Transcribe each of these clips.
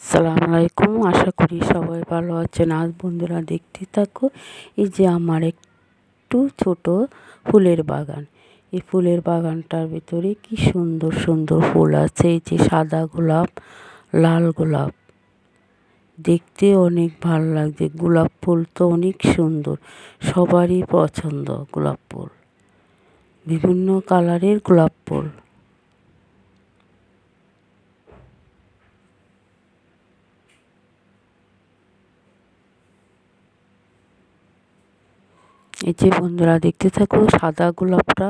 আসসালামু আলাইকুম। আশা করি সবাই ভালো আছেন। আজ বন্ধুরা দেখতে থাকো, এই যে আমার একটু ছোট ফুলের বাগান। এই ফুলের বাগানটার ভিতরে কি সুন্দর সুন্দর ফুল আছে। এই যে সাদা গোলাপ, লাল গোলাপ, দেখতে অনেক ভালো লাগছে। গোলাপ ফুল তো অনেক সুন্দর, সবারই পছন্দ গোলাপ ফুল, বিভিন্ন কালারের গোলাপ ফুল। এই যে বন্ধুরা দেখতে থাকো, সাদা গোলাপটা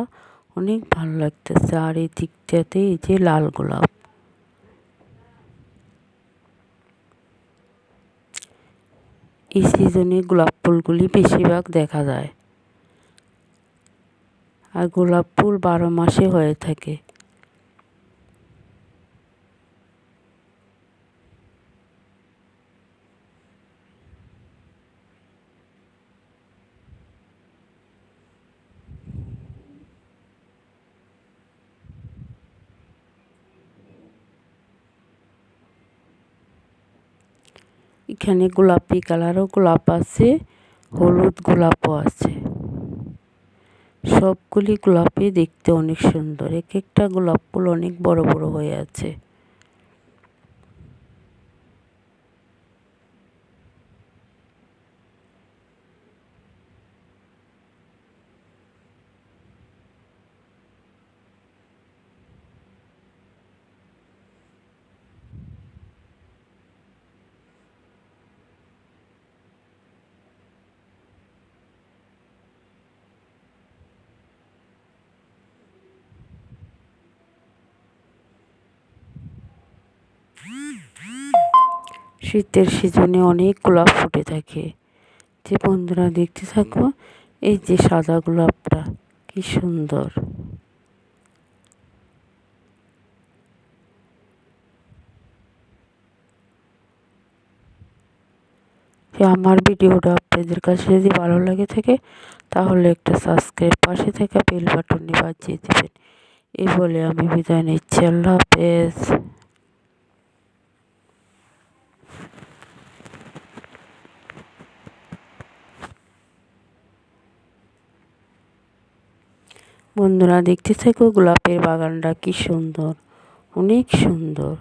অনেক ভালো লাগতেছে, আর এই দিকটাতে এই যে লাল গোলাপ। এই সিজনে গোলাপ ফুলগুলি বেশিরভাগ দেখা যায়, আর গোলাপ ফুল 12 মাসে হয়ে থাকে। এখানে গোলাপি কালারও গোলাপ আছে, হলুদ গোলাপও আছে। সবগুলি গোলাপই দেখতে অনেক সুন্দর। এক একটা গোলাপ ফুল অনেক বড় বড় হয়ে আছে। শীতের সিজনে অনেক গোলাপ ফুটে থাকে। যে বন্ধুরা দেখতে থাকো, এই যে সাদা গোলাপটা কি সুন্দর। আমার ভিডিওটা আপনাদের কাছে যদি ভালো লাগে থাকে, তাহলে একটা সাবস্ক্রাইব, পাশে থাকা বেল বাটনটি বাজিয়ে দেবেন। এই বলে আমি বিদায় নিচ্ছি। আল্লাহ হাফেজ। বন্ধুরা দেখতে থাকো, গোলাপের বাগানটা কি সুন্দর, অনেক সুন্দর।